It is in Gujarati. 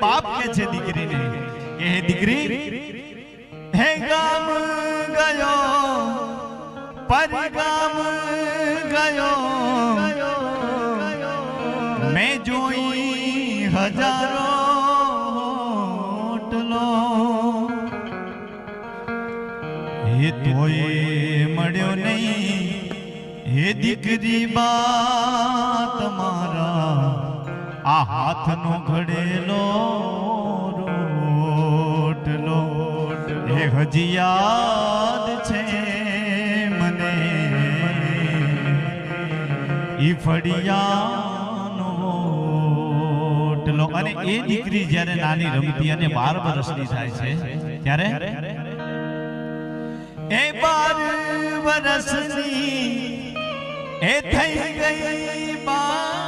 બાપ કે છે દીકરીને કે હે દીકરી, હે ગામ ગયો પરગામ ગયો, મેં જોઈ હજારો હોટલો, એ તોય મળ્યો નહીં હે દીકરી બા તમારા આ હાથનો ઘડેલો રોટલો, એ હજી યાદ છે મને ઈ ફળિયાનો રોટલો. અને એ દીકરી જ્યારે નાની રમતી અને 12 વર્ષની થાય છે ત્યારે એ 12 વર્ષની એ થઈ ગઈ બા